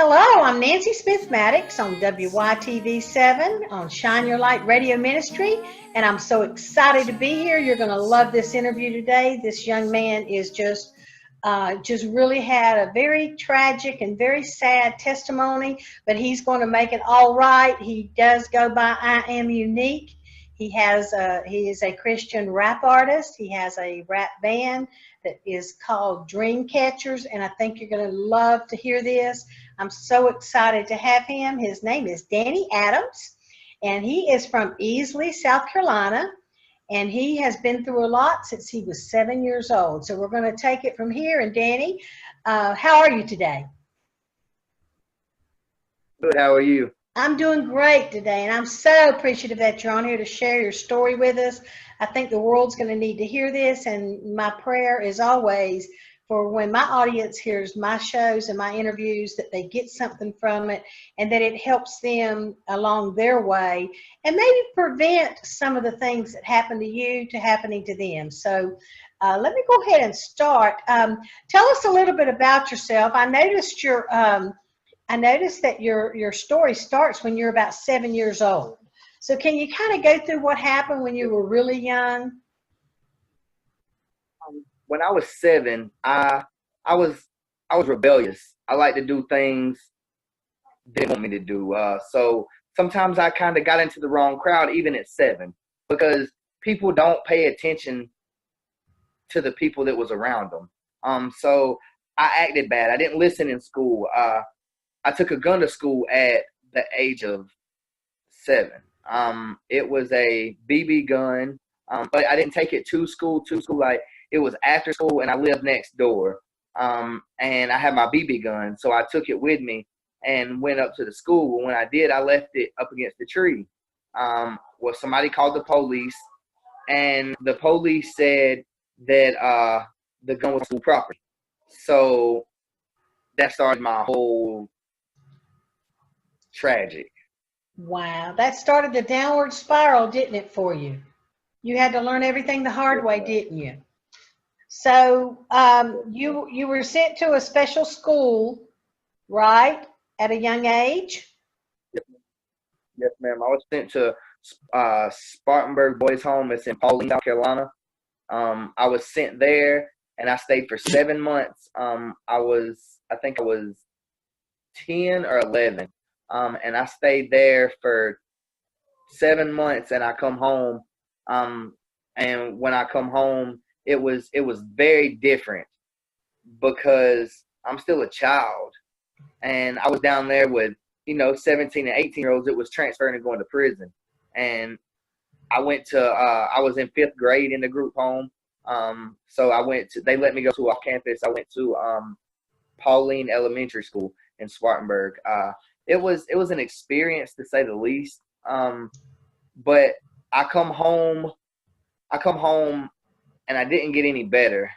Hello, I'm Nancy Smith Mattox on WYTV7 on Shine Your Light Radio Ministry, and I'm so excited to be here. You're going to love this interview today. This young man is just really had a very tragic and very sad testimony, but he's going to make it all right. He does go by I Am Unique. He is a Christian rap artist. He has a rap band that is called Dream Catchers, and I think you're going to love to hear this. I'm so excited to have him. His name is Danny Adams, and he is from Easley, South Carolina, and he has been through a lot since he was 7 years old. So we're going to take it from here. And Danny, how are you today? Good. How are you? I'm doing great today, and I'm so appreciative that you're on here to share your story with us. I think the world's going to need to hear this, and my prayer is always for when my audience hears my shows and my interviews that they get something from it and that it helps them along their way and maybe prevent some of the things that happen to you to happening to them. So let me go ahead and start. Tell us a little bit about yourself. I noticed that your story starts when you're about 7 years old. So can you kind of go through what happened when you were really young? When I was 7, I was rebellious. I like to do things they didn't want me to do. So sometimes I kind of got into the wrong crowd, even at 7, because people don't pay attention to the people that was around them. So I acted bad. I didn't listen in school. I took a gun to school at the age of 7. It was a BB gun, but I didn't take it to school. Like it was after school, and I lived next door. And I had my BB gun, so I took it with me and went up to the school. But when I did, I left it up against the tree. Well, somebody called the police, and the police said that the gun was school property. So that started my whole tragic. Wow, that started the downward spiral, didn't it, for you? You had to learn everything the hard way, didn't you? So you were sent to a special school, right, at a young age? Yes, ma'am. I was sent to Spartanburg Boys Home. It's in Paulding, South Carolina. I was sent there, and I stayed for 7 months. I think I was 10 or 11. And I stayed there for 7 months, and I come home. And when I come home, it was very different because I'm still a child, and I was down there with 17 and 18-year-olds. It was transferring and going to prison, and I went to I was in 5th grade in the group home. So they let me go to off campus. I went to Pauline Elementary School in Spartanburg. It was an experience, to say the least. But I come home and I didn't get any better.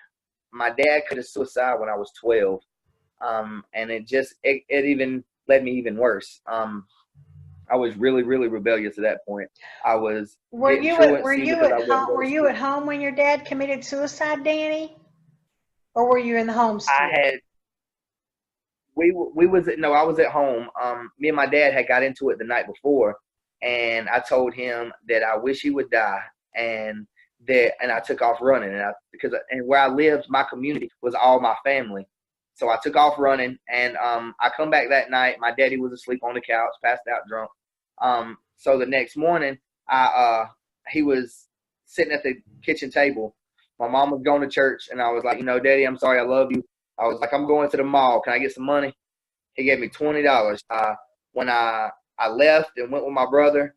My dad committed suicide when I was 12. And it even led me even worse. I was really, really rebellious at that point. I was. Were you at home when your dad committed suicide, Danny? Or were you in the home school? I was at home. Me and my dad had got into it the night before, and I told him that I wish he would die, and I took off running, because where I lived, my community was all my family, so I took off running, and I come back that night. My daddy was asleep on the couch, passed out drunk. So the next morning, he was sitting at the kitchen table. My mom was going to church, and I was like, Daddy, I'm sorry, I love you. I was like, I'm going to the mall. Can I get some money? He gave me $20. When I left and went with my brother,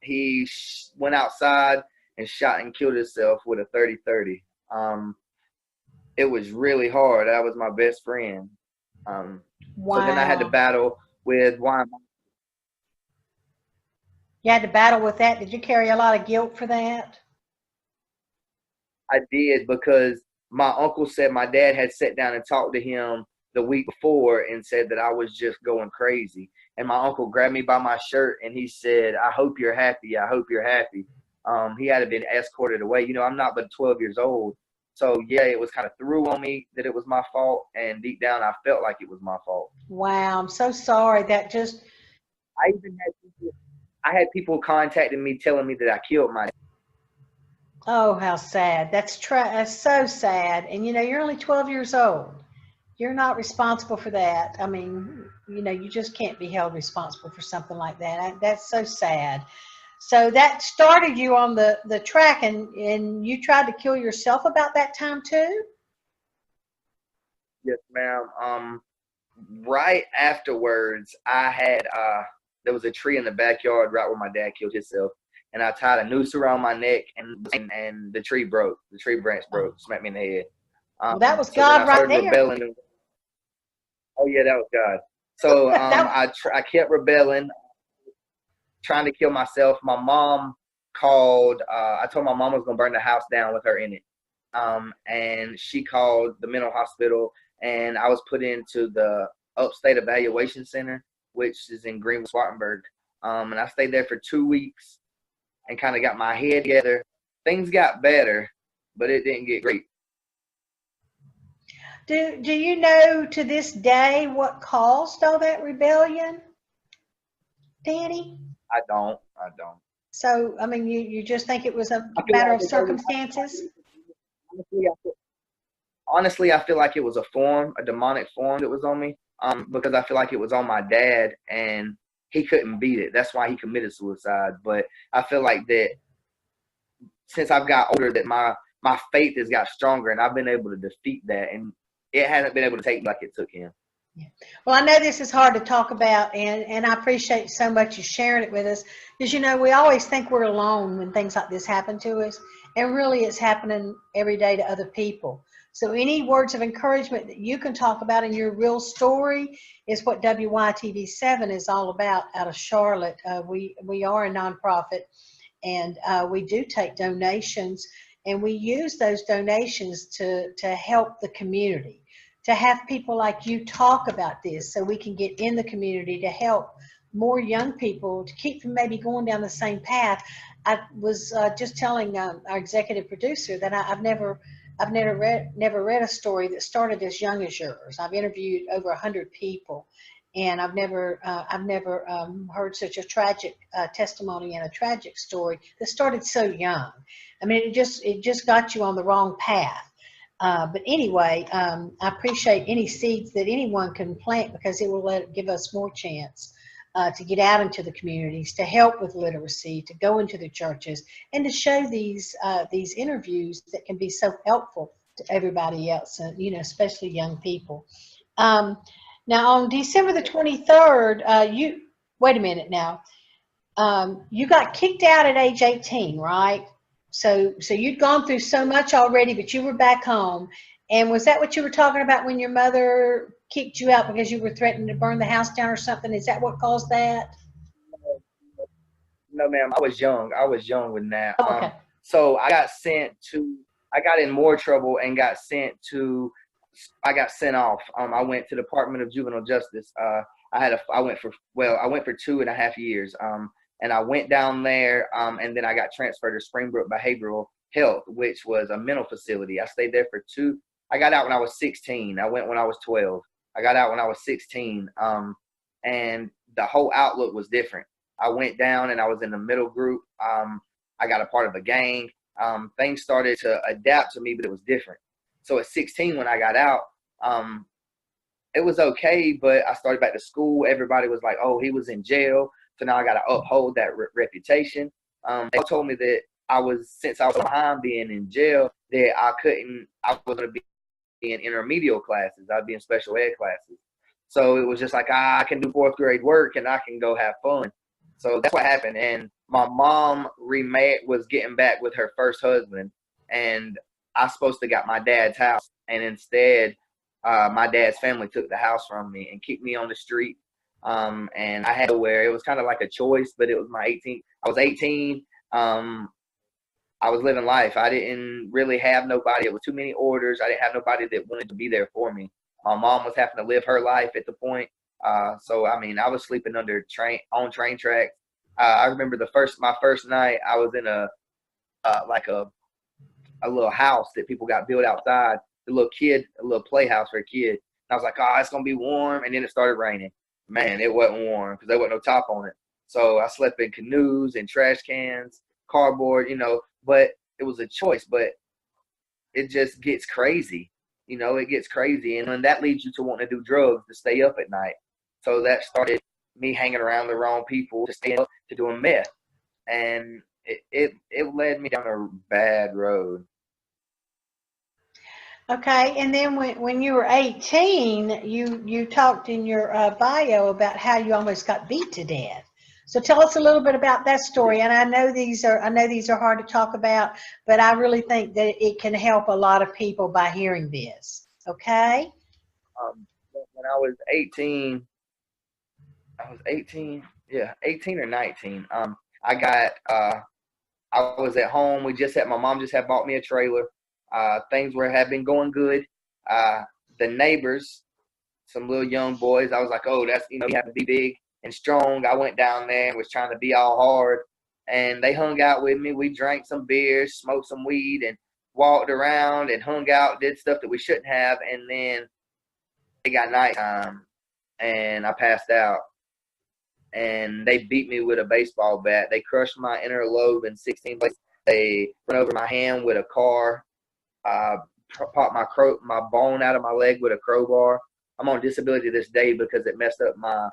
he went outside and shot and killed himself with a 30-30. It was really hard. That was my best friend. Wow. So then I had to battle with why. You had to battle with that. Did you carry a lot of guilt for that? I did, because my uncle said my dad had sat down and talked to him the week before and said that I was just going crazy. And my uncle grabbed me by my shirt and he said, I hope you're happy. I hope you're happy. He had been escorted away. I'm not but 12 years old. So yeah, it was kind of threw on me that it was my fault, and deep down I felt like it was my fault. Wow, I'm so sorry. That just, I even had I had people contacting me telling me that I killed my. oh, how sad. That's so sad. And you're only 12 years old. You're not responsible for that. I mean, you just can't be held responsible for something like that. That's so sad. So that started you on the track, and you tried to kill yourself about that time too? Yes, ma'am. Right afterwards, I had there was a tree in the backyard right where my dad killed himself, and I tied a noose around my neck, and the tree broke. The tree branch Oh, broke, smacked me in the head. well, that was So then I God right started there. rebelling. Oh yeah, that was God. So That, I kept rebelling, trying to kill myself. My mom called. I told my mom I was gonna burn the house down with her in it. And she called the mental hospital, and I was put into the Upstate Evaluation Center, which is in Greenville, Spartanburg. And I stayed there for 2 weeks and kind of got my head together. Things got better, but it didn't get great. do you know to this day what caused all that rebellion, Danny? I don't. So, I mean, you just think it was a I feel matter like of it goes, circumstances? honestly, honestly, I feel like it was a form, a demonic form that was on me. Because I feel like it was on my dad, and he couldn't beat it. That's why he committed suicide. But I feel like that since I've got older, that my faith has got stronger, and I've been able to defeat that, and it hasn't been able to take me like it took him. Yeah. Well, I know this is hard to talk about, and I appreciate so much you sharing it with us, because we always think we're alone when things like this happen to us, and really it's happening every day to other people. So any words of encouragement that you can talk about in your real story is what WYTV7 is all about out of Charlotte. We are a nonprofit, and we do take donations, and we use those donations to help the community, to have people like you talk about this so we can get in the community to help more young people to keep them maybe going down the same path. I was just telling our executive producer that I've never read a story that started as young as yours. I've interviewed over 100 people, and I've never heard such a tragic testimony and a tragic story that started so young. I mean, it just got you on the wrong path. But anyway, I appreciate any seeds that anyone can plant, because it will give us more chance to get out into the communities, to help with literacy, to go into the churches, and to show these interviews that can be so helpful to everybody else, and especially young people. Um, Now, on December the 23rd, you wait a minute now. You got kicked out at age 18, right? So you'd gone through so much already, but you were back home. And was that what you were talking about when your mother kicked you out because you were threatening to burn the house down or something? Is that what caused that? No, ma'am. I was young. I was young when that. Oh, okay. So I got sent to. I got in more trouble and got sent to. I got sent off. I went to the Department of Juvenile Justice. I went for 2.5 years. And I went down there. And then I got transferred to Springbrook Behavioral Health, which was a mental facility. I stayed there for two. I got out when I was 16. I went when I was 12. I got out when I was 16. And the whole outlook was different. I went down and I was in the middle group. I got a part of a gang. Things started to adapt to me, but it was different. So at 16, when I got out, it was okay, but I started back to school. Everybody was like, oh, he was in jail. So now I got to uphold that reputation. They told me that since I was behind being in jail, that I was going to be in remedial classes. I'd be in special ed classes. So it was just like, I can do fourth grade work and I can go have fun. So that's what happened. And my mom was getting back with her first husband, and I supposed to got my dad's house. And instead, my dad's family took the house from me and kicked me on the street. And I had to wear, it was kind of like a choice, but it was I was 18. I was living life. I didn't really have nobody. It was too many orders. I didn't have nobody that wanted to be there for me. My mom was having to live her life at the point. So I mean, I was sleeping on train tracks. I remember my first night. I was in a a little house that people got built outside, a little playhouse for a kid. And I was like, oh, it's gonna be warm, and then it started raining. Man, it wasn't warm because there wasn't no top on it. So I slept in canoes and trash cans, cardboard, but it was a choice. But it just gets crazy. It gets crazy. And then that leads you to wanting to do drugs to stay up at night. So that started me hanging around the wrong people to stay up to doing meth. And it led me down a bad road. Okay, and then when you were 18, you talked in your bio about how you almost got beat to death. So tell us a little bit about that story. And I know these are hard to talk about, but I really think that it can help a lot of people by hearing this. Okay? When I was 18, yeah, 18 or 19. I was at home. My mom just had bought me a trailer. Things had been going good. The neighbors, some little young boys, I was like, oh, you have to be big and strong. I went down there and was trying to be all hard. And they hung out with me. We drank some beers, smoked some weed, and walked around and hung out, did stuff that we shouldn't have. And then it got nighttime, and I passed out. And they beat me with a baseball bat. They crushed my inner lobe in 16 places. They run over my hand with a car. Popped my bone out of my leg with a crowbar. I'm on disability this day because it messed up my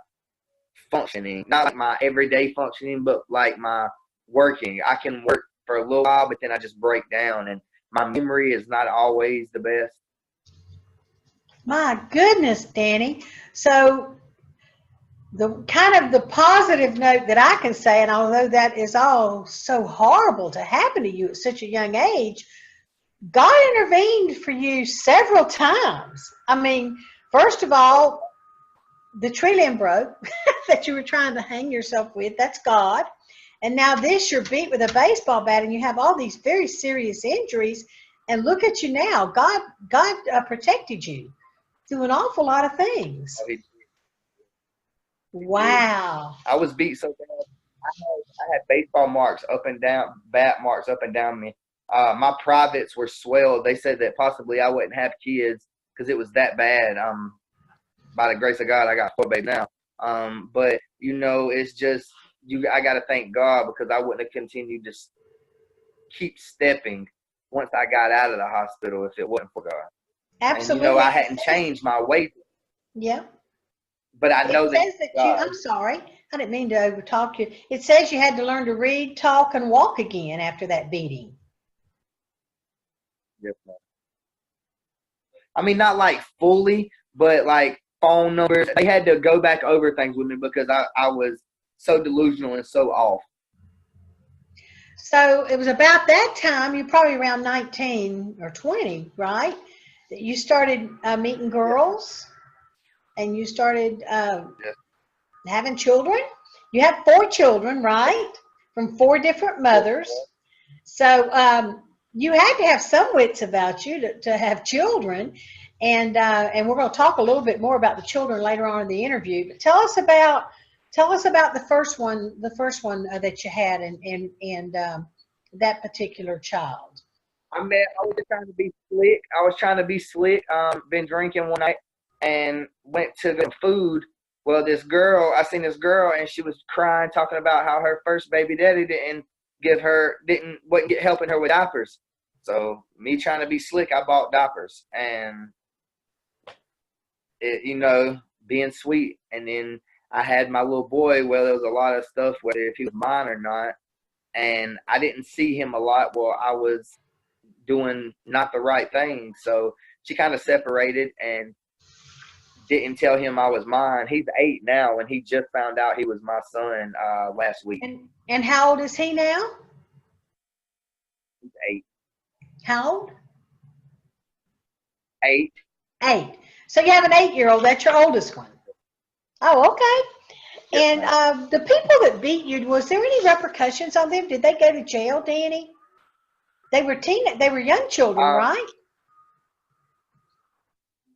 functioning. Not like my everyday functioning, but like my working. I can work for a little while, but then I just break down, and my memory is not always the best. My goodness, Danny. So the kind of the positive note that I can say, and although that is all so horrible to happen to you at such a young age, God intervened for you several times. I mean, first of all, the tree limb broke that you were trying to hang yourself with. That's God. And now you're beat with a baseball bat, and you have all these very serious injuries. And look at you now. God protected you through an awful lot of things. Wow. I was beat so bad. I had baseball marks up and down, bat marks up and down me. My privates were swelled. They said that possibly I wouldn't have kids because it was that bad. By the grace of God, I got 4 babies now. But it's just I got to thank God, because I wouldn't have continued to keep stepping once I got out of the hospital if it wasn't for God. Absolutely. And I hadn't changed my weight. Yeah. But I know I'm sorry, I didn't mean to overtalk you. It says you had to learn to read, talk, and walk again after that beating. Yes, ma'am. I mean, not like fully, but like phone numbers. They had to go back over things with me because I was so delusional and so off. So it was about that time, you're probably around 19 or 20, right? That you started meeting girls. Yeah. And you started having children. You have 4 children, right? From 4 different mothers. So you had to have some wits about you to have children. And we're going to talk a little bit more about the children later on in the interview. But tell us about the first one that you had and that particular child. I was just trying to be slick. Been drinking one night and went to get food. Well, I seen this girl, and she was crying, talking about how her first baby daddy wasn't helping her with diapers. So me trying to be slick, I bought diapers, and being sweet. And then I had my little boy. Well, there was a lot of stuff, whether if he was mine or not, and I didn't see him a lot. Well, I was doing not the right thing, so she kind of separated and didn't tell him I was mine. He's 8 now, and he just found out he was my son last week. And how old is he now? He's 8. How old? 8. 8. So you have an 8-year-old. That's your oldest one. Oh, okay. Yes, and the people that beat you, was there any repercussions on them? Did they go to jail, Danny? They were young children, right?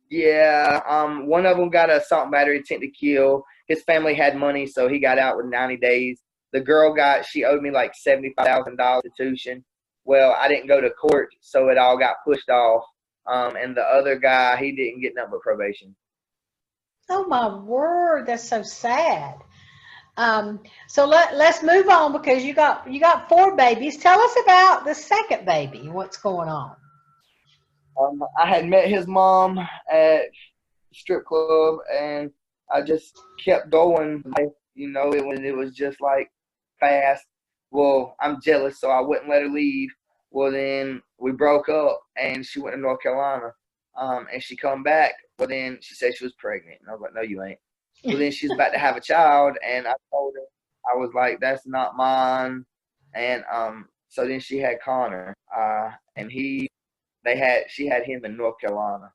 Yeah, one of them got an assault and battery intent to kill. His family had money, so he got out with 90 days. The girl she owed me like $75,000 restitution. Well, I didn't go to court, so it all got pushed off. And the other guy, he didn't get nothing but probation. Oh my word, that's so sad. So let's move on because you got 4 babies. Tell us about the second baby. What's going on? I had met his mom at strip club, and I just kept going. Like, it was just like fast. Well, I'm jealous, so I wouldn't let her leave. Well, then we broke up, and she went to North Carolina. And she come back. Well, then she said she was pregnant, and I was like, "No, you ain't." Well, then she's about to have a child, and I told her, I was like, "That's not mine." And so then she had Connor, and she had him in North Carolina.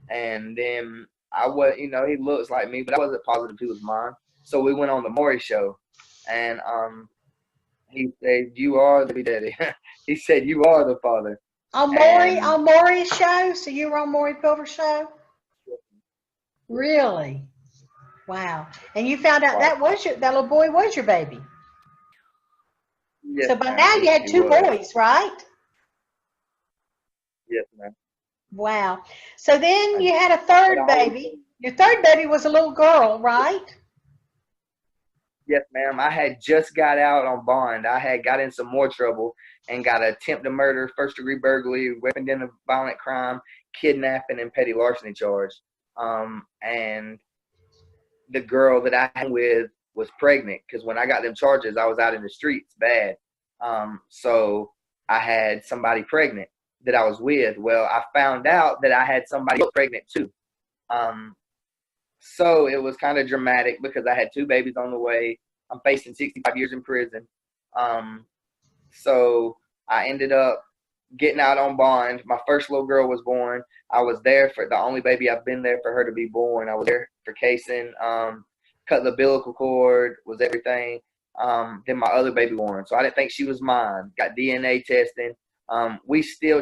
And then I was, he looks like me, but I wasn't positive he was mine. So we went on the Maury show, and he said, "You are the daddy." He said, "You are the father." And On Maury's show? So you were on Maury Pilver's show? Really? Wow. And you found out that little boy was your baby. yes, So by ma'am, now you had he 2 was. boys, right? Yes, ma'am. Wow. So then you had a But third baby. Your third baby was a little girl, right? yes, ma'am. I had just got out on bond. I had got in some more trouble and got attempted murder, first-degree burglary, weapon of violent crime, kidnapping, and petty larceny charge. And the girl that I had with was pregnant because when I got them charges, I was out in the streets bad. So I had somebody pregnant that I was with. Well, I found out that I had somebody else pregnant too. Um, So it was kind of dramatic because I had 2 babies on the way. I'm facing 65 years in prison. Um, so I ended up getting out on bond. My first little girl was born. I was there for the only baby I've been there for her to be born. I was there for casing, cut the umbilical cord, was everything. Then my other baby born. So I didn't think she was mine. Got DNA testing.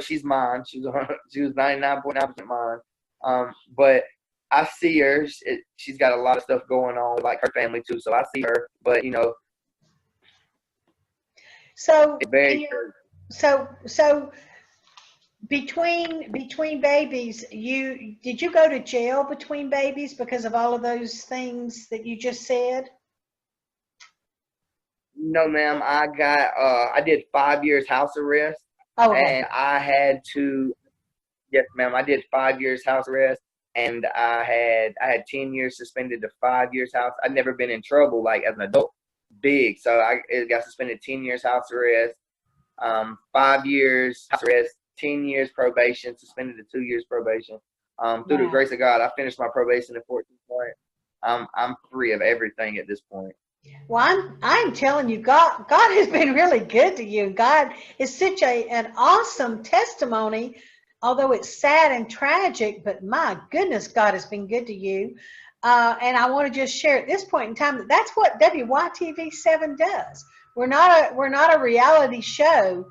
She's mine. She was 99.9% mine. But I see her. She's got a lot of stuff going on, like her family too. So I see her, but So it's very. so between babies, did you go to jail between babies because of all of those things that you just said? No, ma'am. I did 5 years house arrest, Oh, okay. and I had to. Yes, ma'am. I did 5 years house arrest, and I had 10 years suspended to 5 years house. I'd never been in trouble like as an adult, big. So it got suspended 10 years house arrest, 5 years house arrest, 10 years probation, suspended to 2 years probation. Through the Wow. grace of God, I finished my probation in 14 points. I'm free of everything at this point. Well, I'm telling you, God has been really good to you. God is such an awesome testimony, although it's sad and tragic. But my goodness, God has been good to you. And I want to just share at this point in time that that's what WYTV7 does. We're not a reality show,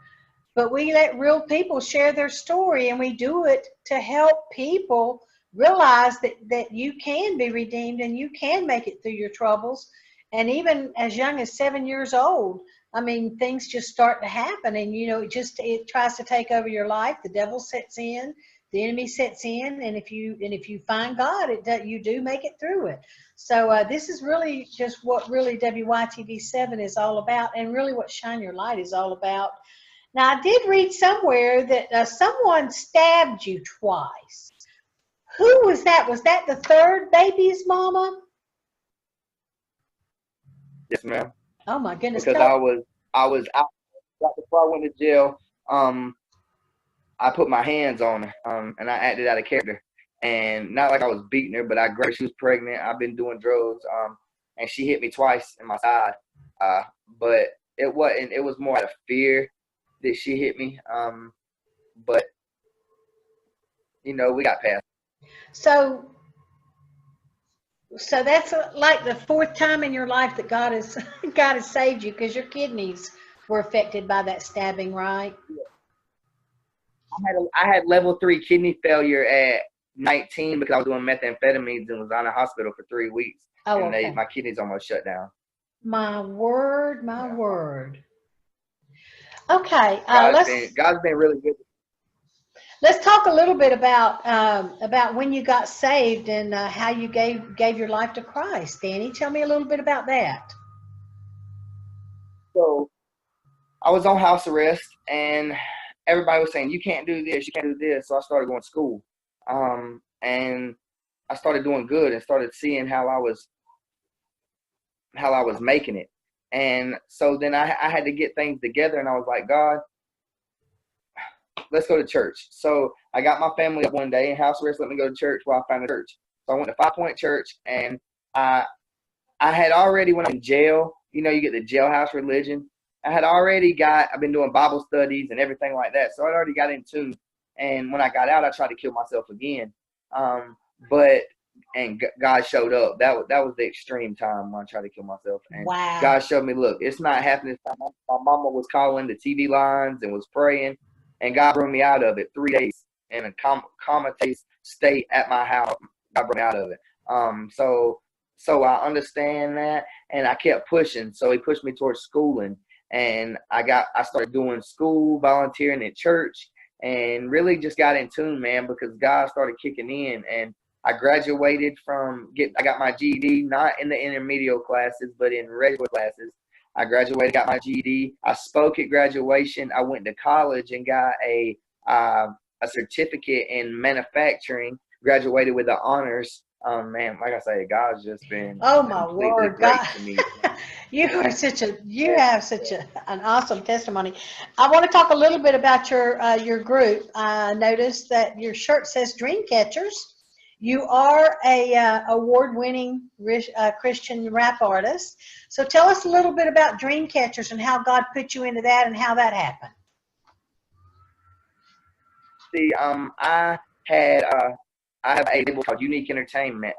but we let real people share their story, and we do it to help people realize that you can be redeemed and you can make it through your troubles. And even as young as 7 years old, I mean, things just start to happen, and it tries to take over your life. The devil sets in, the enemy sets in, and if you find God, you do make it through it. So this is really just what really WYTV7 is all about, and really what Shine Your Light is all about. Now, I did read somewhere that someone stabbed you twice. Who was that? Was that the third baby's mama? Yes, ma'am. Oh my goodness. Because I was out right before I went to jail. I put my hands on her, and I acted out of character. And not like I was beating her, but I grabbed her. She was pregnant. I've been doing drugs, and she hit me twice in my side. But it wasn't. It was more out of fear that she hit me. But we got past. So that's like the 4th time in your life that God has God has saved you, because your kidneys were affected by that stabbing, right? I had level 3 kidney failure at 19 because I was doing methamphetamines and was out of hospital for 3 weeks. Oh, And okay. my kidneys almost shut down. My word, my Yeah. word. Okay, God's been really good. let's talk a little bit about when you got saved and how you gave your life to Christ. Danny, tell me a little bit about that. So I was on house arrest, and everybody was saying, you can't do this, you can't do this. So I started going to school. And I started doing good and started seeing how I was making it. And so then I had to get things together, and I was like, God, let's go to church. So I got my family up one day, and house arrest let me go to church while I found a church. So I went to 5 Point Church, and I had already, when I'm in jail, you know, you get the jailhouse religion. I've been doing Bible studies and everything like that. So I'd already got in tune. And when I got out, I tried to kill myself again. And God showed up. That was the extreme time when I tried to kill myself. And Wow. God showed me, look, it's not happening this time. My mama was calling the TV lines and was praying. And God brought me out of it 3 days in a comatose state at my house. God brought me out of it. So I understand that, and I kept pushing. So he pushed me towards schooling, and I started doing school, volunteering at church, and really just got in tune, man, because God started kicking in, and I graduated I got my GED, not in the intermediate classes, but in regular classes. I graduated, got my GED. I spoke at graduation. I went to college and got a certificate in manufacturing, graduated with the honors. Man, like I say, God's just been Oh my completely word, great God. to me. You have such an awesome testimony. I want to talk a little bit about your group. I noticed that your shirt says Dream Catchers. You are a award-winning Christian rap artist. So tell us a little bit about Dream Catchers and how God put you into that and how that happened. See, I have a label called Unique Entertainment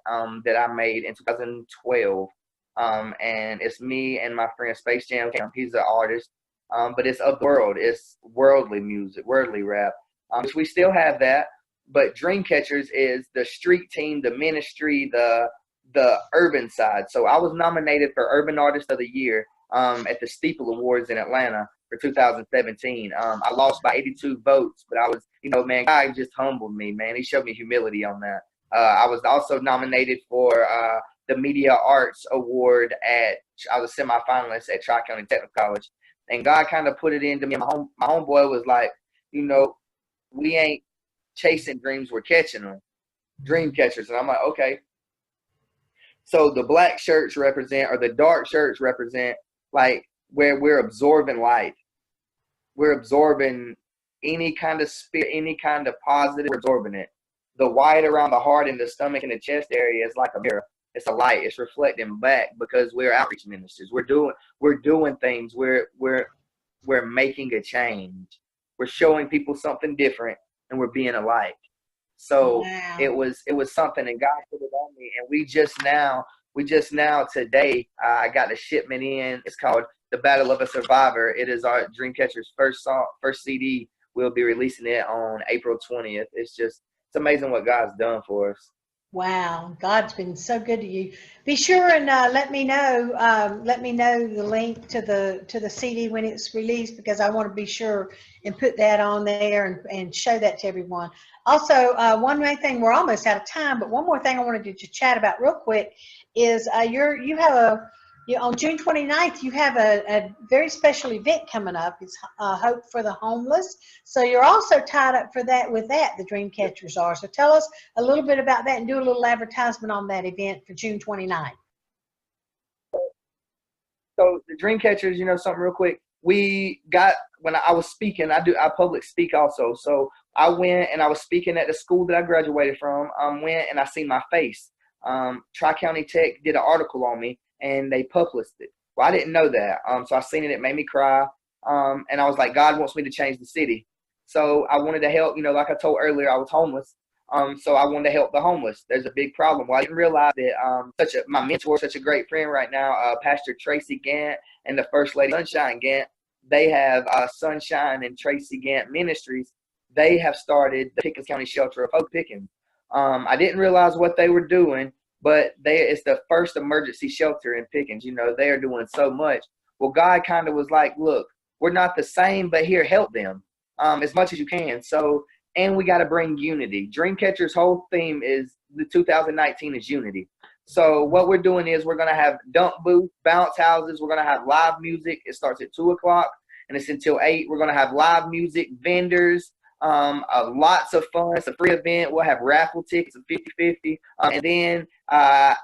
that I made in 2012. And it's me and my friend Space Jam. He's an artist, but it's of the world. It's worldly music, worldly rap. Which we still have that, but Dream Catchers is the street team, the ministry, the urban side. So I was nominated for Urban Artist of the Year at the Steeple Awards in Atlanta for 2017. I lost by 82 votes, but I was, man, God just humbled me, man. He showed me humility on that. I was also nominated for the Media Arts Award I was a semifinalist at Tri-County Technical College. And God kind of put it into me. My homeboy was like, we ain't chasing dreams, we're catching them. Dream catchers. And I'm like, okay. So the black shirts represent, or the dark shirts represent, like, where we're absorbing light. We're absorbing any kind of spirit, any kind of positive, we're absorbing it. The white around the heart and the stomach and the chest area is like a mirror. It's a light. It's reflecting back because we're outreach ministers. We're doing things. We're making a change. We're showing people something different, and we're being a light. So Wow. it was something, and God put it on me. And we just now today, I got a shipment in. It's called The Battle of a Survivor. It is our Dreamcatcher's first CD. We'll be releasing it on April 20th. It's amazing what God's done for us. Wow, God's been so good to you. Be sure and let me know the link to the CD when it's released, because I want to be sure and put that on there and show that to everyone. Also, one main thing, we're almost out of time, but one more thing I wanted to chat about real quick is on June 29th, you have a very special event coming up. It's Hope for the Homeless. So you're also tied up with that, the Dream Catchers are. So tell us a little bit about that and do a little advertisement on that event for June 29th. So the Dream Catchers, something real quick. When I was speaking, I public speak also. So I went and I was speaking at the school that I graduated from. Went and I seen my face. Tri-County Tech did an article on me, and they published it. Well, I didn't know that. So I seen it. It made me cry. And I was like, God wants me to change the city. So I wanted to help. Like I told earlier, I was homeless. So I wanted to help the homeless. There's a big problem. Well, I didn't realize that my mentor, such a great friend right now, Pastor Tracy Gant and the First Lady Sunshine Gant, they have Sunshine and Tracy Gant Ministries. They have started the Pickens County Shelter of Hope Pickens. I didn't realize what they were doing, but it's the first emergency shelter in Pickens. They are doing so much. Well, God kind of was like, look, we're not the same, but here, help them as much as you can. So, and we got to bring unity. Dreamcatcher's whole theme is the 2019 is unity. So what we're doing is we're going to have dump booth, bounce houses. We're going to have live music. It starts at 2 o'clock and it's until 8. We're going to have live music, vendors, lots of fun. It's a free event. We'll have raffle tickets of 50-50. And then at,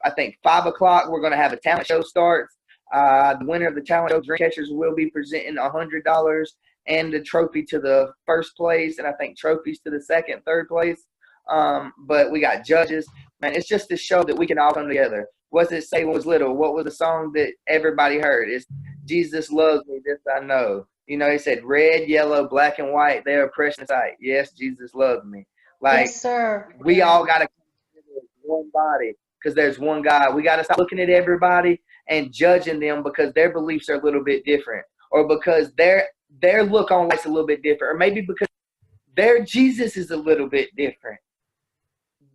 I think, 5 o'clock, we're going to have a talent show starts. The winner of the talent show, Dreamcatchers, will be presenting $100 and the trophy to the first place, and I think trophies to the second, third place. But we got judges. Man, it's just to show that we can all come together. What does it say when it was little? What was the song that everybody heard? It's Jesus loves me, this I know. You know, he said red, yellow, black, and white, they are precious in sight. Yes, Jesus loves me. Like, yes, sir. We all got to come together as one body because there's one God. We got to stop looking at everybody and judging them because their beliefs are a little bit different, or because their look on life's a little bit different, or maybe because their Jesus is a little bit different.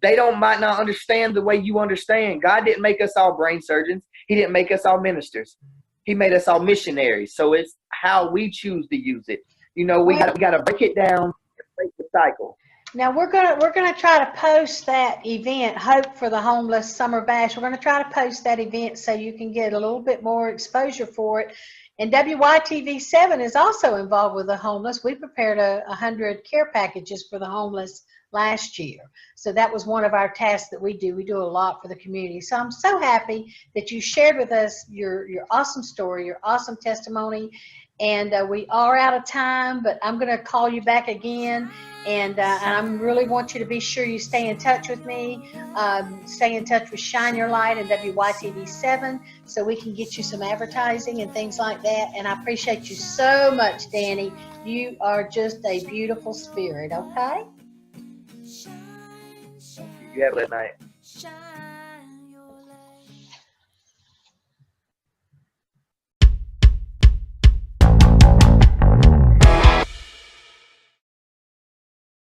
They might not understand the way you understand. God didn't make us all brain surgeons. He didn't make us all ministers. He made us all missionaries. So it's how we choose to use it. You know, we got to break it down and break the cycle. Now we're gonna try to post that event, Hope for the Homeless Summer Bash. We're gonna try to post that event so you can get a little bit more exposure for it. And WYTV7 is also involved with the homeless. We prepared 100 care packages for the homeless last year. So that was one of our tasks that we do. We do a lot for the community. So I'm so happy that you shared with us your awesome story, your awesome testimony. And we are out of time, but I'm going to call you back again. And I really want you to be sure you stay in touch with me. Stay in touch with Shine Your Light and WYTV7 so we can get you some advertising and things like that. And I appreciate you so much, Danny. You are just a beautiful spirit, okay? You have a good night.